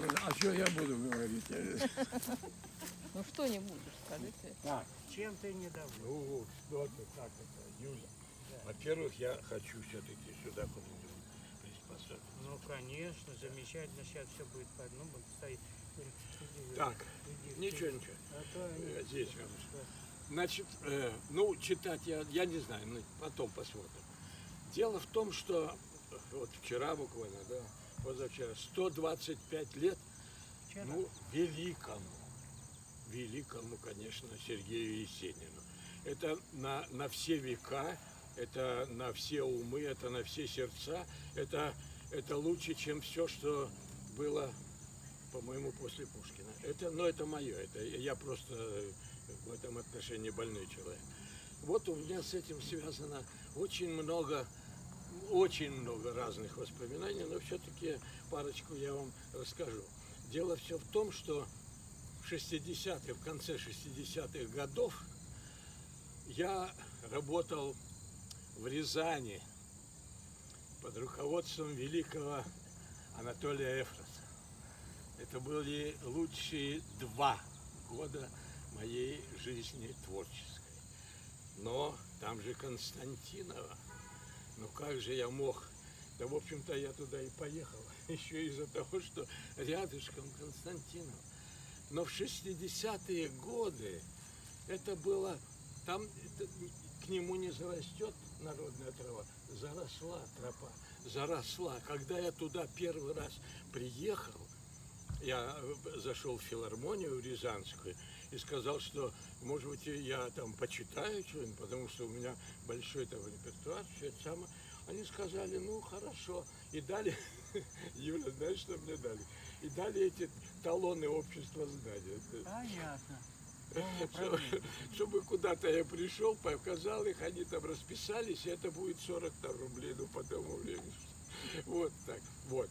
А что я буду говорить? Ну что-нибудь скажите. Так, Чем ты недоволен? ну что ты, как это, Юля? Во-первых, я хочу все-таки сюда куда-нибудь приспособиться. Ну, конечно, замечательно. Сейчас все будет по одному. Стоит. Так, ничего. А то они... Здесь, значит, ну, читать я не знаю, ну, потом посмотрим. Дело в том, что вот вчера буквально, да, позавчера, 125 лет, Вчера. ну, великому, конечно, Сергею Есенину. Это на все века, это на все умы, это на все сердца, это лучше, чем все, что было, по-моему, после Пушкина. Это мое, я просто в этом отношении больной человек. Вот у меня с этим связано очень много разных воспоминаний, но все-таки парочку я вам расскажу. Дело все в том, что в конце 60-х годов я работал в Рязани под руководством великого Анатолия Эфроса. Это были лучшие 2 года моей жизни творческой. Но там же Константиново. Ну как же я мог? Да, в общем-то, я туда и поехал. Еще из-за того, что рядышком Константиново. Но в 60-е годы это было... Там к нему не зарастет народная трава. Заросла тропа. Заросла. Когда я туда первый раз приехал, я зашел в филармонию рязанскую и сказал, что, может быть, я там почитаю что-нибудь, потому что у меня большой там репертуар, все это самое. Они сказали, ну, хорошо. И дали, Юля, знаешь, что мне дали? И дали эти талоны общества знания. Понятно. Чтобы куда-то я пришел, показал их, они там расписались, и это будет 40 там рублей, ну, по тому времени. Вот так, вот.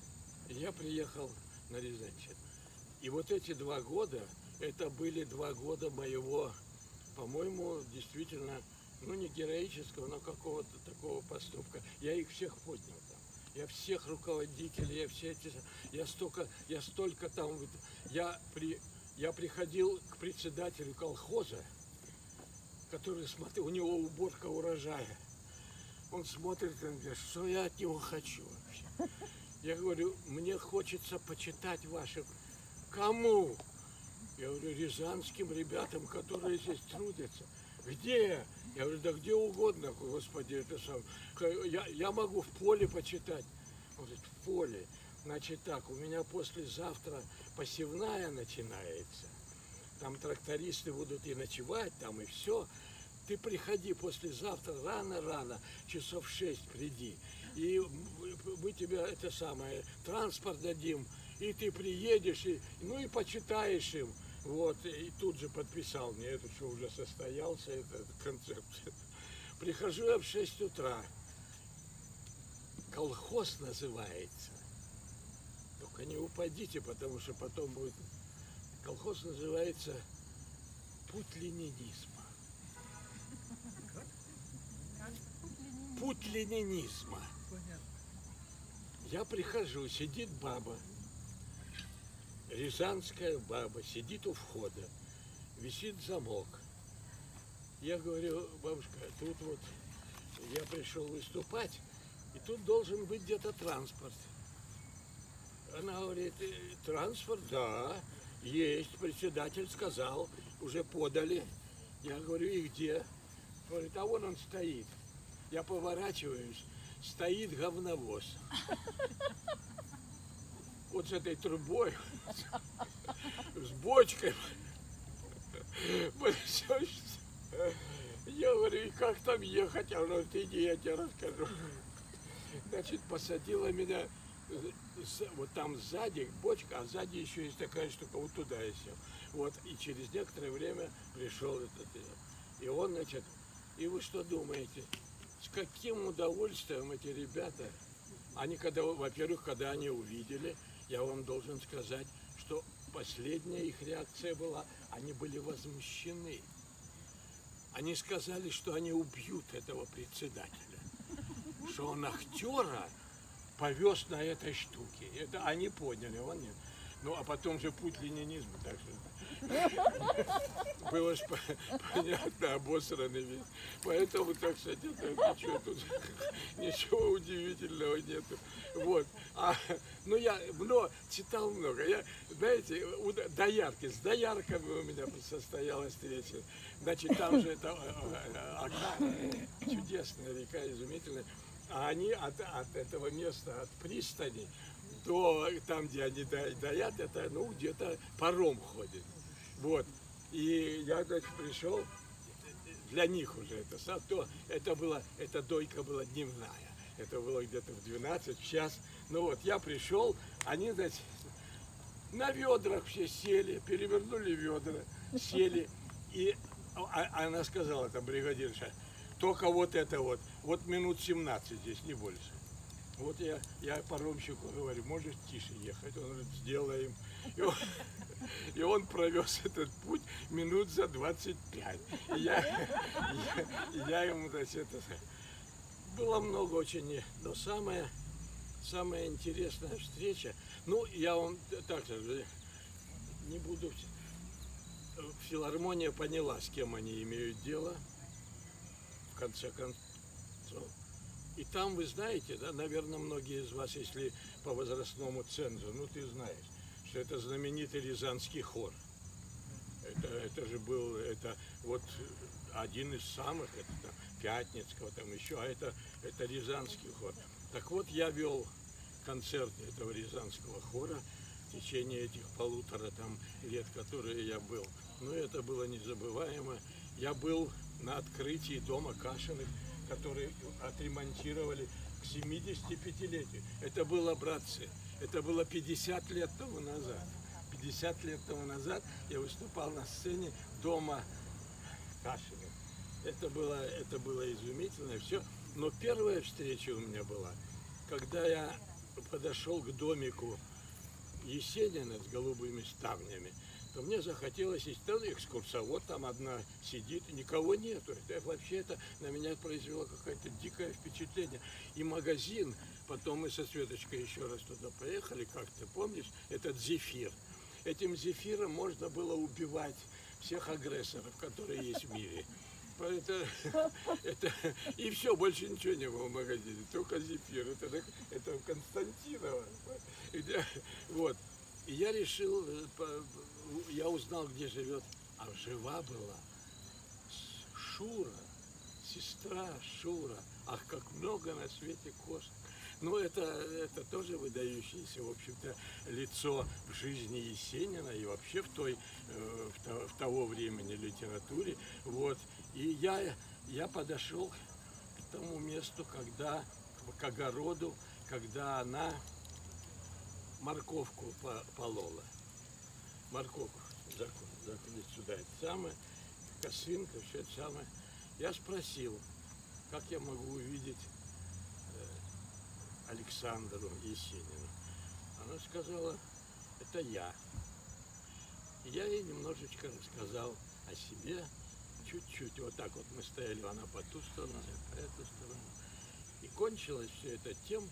И я приехал на Рязанщину. И вот эти 2 года, это были 2 года моего, по-моему, действительно, ну, не героического, но какого-то такого поступка. Я их всех поднял там. Я всех руководителей, я столько там, я приходил к председателю колхоза, который смотрит, у него уборка урожая. Он смотрит и говорит, что я от него хочу вообще. Я говорю, мне хочется почитать ваших. Кому? Я говорю, рязанским ребятам, которые здесь трудятся. Где? Я говорю, да где угодно, господи, это сам. Я могу в поле почитать. Он говорит, в поле. Значит так, у меня послезавтра посевная начинается. Там трактористы будут и ночевать, там и все. Ты приходи послезавтра рано-рано, часов 6 приди. И мы тебе транспорт дадим, и ты приедешь, ну и почитаешь им. Вот, и тут же подписал мне, это что уже состоялся, этот концерт. Прихожу я в 6 утра. Колхоз называется. Только не упадите, потому что потом будет... Колхоз называется «Путь ленинизма». Путь ленинизма. Я прихожу, сидит баба, рязанская баба, сидит у входа, висит замок. Я говорю, бабушка, тут вот я пришел выступать, и тут должен быть где-то транспорт. Она говорит, транспорт, да, есть, председатель сказал, уже подали. Я говорю, и где? Говорит, а вон он стоит. Я поворачиваюсь, стоит говновоз. Вот с этой трубой, с бочкой. Я говорю, и как там ехать? А он говорит, иди, я тебе расскажу. Значит, посадила меня вот там сзади бочка, а сзади еще есть такая штука, вот туда я сел. Вот, и через некоторое время пришел этот. И он, значит, и вы что думаете, с каким удовольствием эти ребята, они когда, во-первых, когда они увидели, я вам должен сказать, что последняя их реакция была, они были возмущены. Они сказали, что они убьют этого председателя, что он актера повез на этой штуке. Это они поняли, он нет. Ну, а потом же путь ленинизма, так что было ж понятно, обосранный весь. Поэтому, так сказать, это ничего тут, ничего удивительного нету. Вот. Ну, я читал много. Я, знаете, Доярки, с Доярками у меня состоялась встреча. Значит, там же это Ока, чудесная река, изумительная. А они от этого места, от пристани до там, где они доят, это, ну, где-то паром ходит. Вот. И я, значит, пришел, для них уже эта дойка была дневная. Это было где-то в 12 час. Ну вот, я пришел, они, значит, на ведрах все сели, перевернули ведра, сели. И она сказала, там, бригадирша, только вот это вот минут 17 здесь, не больше. Вот я паромщику говорю, можешь тише ехать? Он говорит, сделаем. И он провез этот путь минут за 25. И я ему, значит, было много очень, но самая интересная встреча, ну, я вам так скажу, не буду, филармония поняла, с кем они имеют дело, в конце концов. И там, вы знаете, да, наверное, многие из вас, если по возрастному цензу, ну, ты знаешь, что это знаменитый Рязанский хор. Это же был, это вот один из самых, это там, Пятницкого, там еще, а это Рязанский хор. Так вот, я вел концерт этого Рязанского хора в течение этих 1,5 там лет, которые я был. Ну, это было незабываемо. Я был на открытии дома Кашиных, который отремонтировали к 75-летию. Это было, братцы, это было 50 лет тому назад. 50 лет тому назад я выступал на сцене дома Кашиных. Это было изумительно, все. Но первая встреча у меня была, когда я подошел к домику Есенина с голубыми ставнями, то мне захотелось идти, там экскурсовод, там одна сидит, никого нету. Это на меня произвело какое-то дикое впечатление. И магазин, потом мы со Светочкой еще раз туда поехали, как ты помнишь, этот «Зефир». Этим «Зефиром» можно было убивать всех агрессоров, которые есть в мире. И все, больше ничего не было в магазине, только «Зефир». Это в Константиново. Вот. И я решил, я узнал, где живет, а жива была Шура, сестра Шура. Ах, как много на свете кошек. Ну, это тоже выдающееся, в общем-то, лицо в жизни Есенина и вообще в того времени литературе. Вот. И я подошел к тому месту, к огороду, когда она морковку полола. Морковку закрыть сюда, это самое, косынка, все это самое. Я спросил, как я могу увидеть Александру Есенину. Она сказала, это я. И я ей немножечко рассказал о себе, чуть-чуть. Вот так вот мы стояли, она по ту сторону, я по эту сторону. И кончилось все это тем,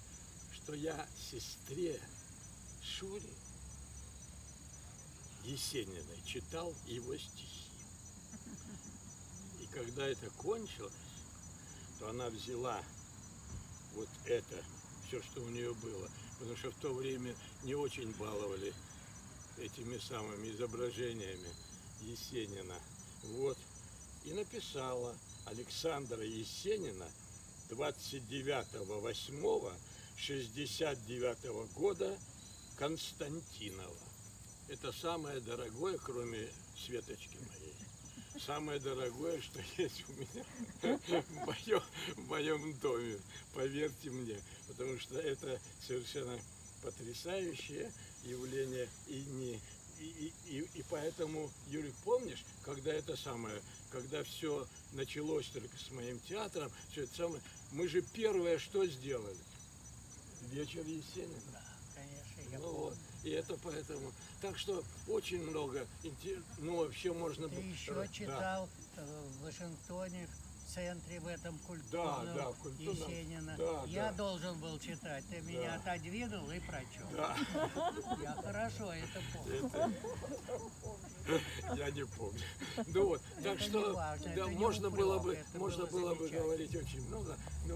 что я сестре Шуре Есениной читал его стихи. И когда это кончилось, то она взяла вот это, все, что у нее было, потому что в то время не очень баловали этими самыми изображениями Есенина. Вот. И написала Александра Есенина 29.08.69 года Константинова. Это самое дорогое, кроме Светочки моей. Самое дорогое, что есть у меня в моем доме, поверьте мне, потому что это совершенно потрясающее явление, и поэтому, Юрий, помнишь, когда все началось только с моим театром, все это самое, мы же первое что сделали? Вечер Есенина. Да, конечно, я Ну помню. вот, и это поэтому. Так что очень много, ну вообще можно... Ты еще Да. читал в Вашингтоне в центре, в этом культурном, Да, в культурном. Есенина. Да, Я да. должен был читать, ты меня отодвинул и прочел. Да, Я хорошо это помню. я не помню. Ну вот, так Это что не важно, да, это не можно упрек, было бы, это можно было было бы замечательно. говорить очень много, но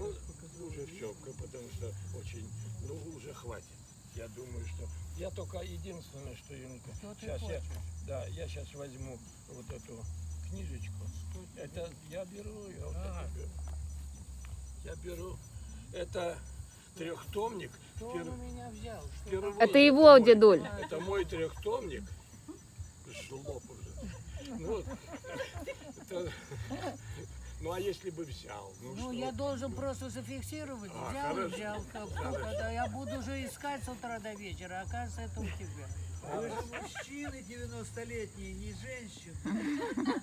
уже все, потому что очень, ну уже хватит. Я думаю, что я только единственное, что Юнка, Что ты сейчас я, хочешь? да, я сейчас возьму вот эту книжечку. Это я беру, я вот Ага. это беру. Я беру. Это трехтомник. Что он у меня взял? Что Впервые Это его, мой- дедуль. Это мой трехтомник. Жлоб уже. Ну, вот, это- ну а если бы взял? Ну, что? я должен просто зафиксировать. А, Взял и хорошо. взял. Хорошо. Когда я буду уже искать с утра до вечера, оказывается, это у тебя. Вы же мужчины 90-летние, не женщины.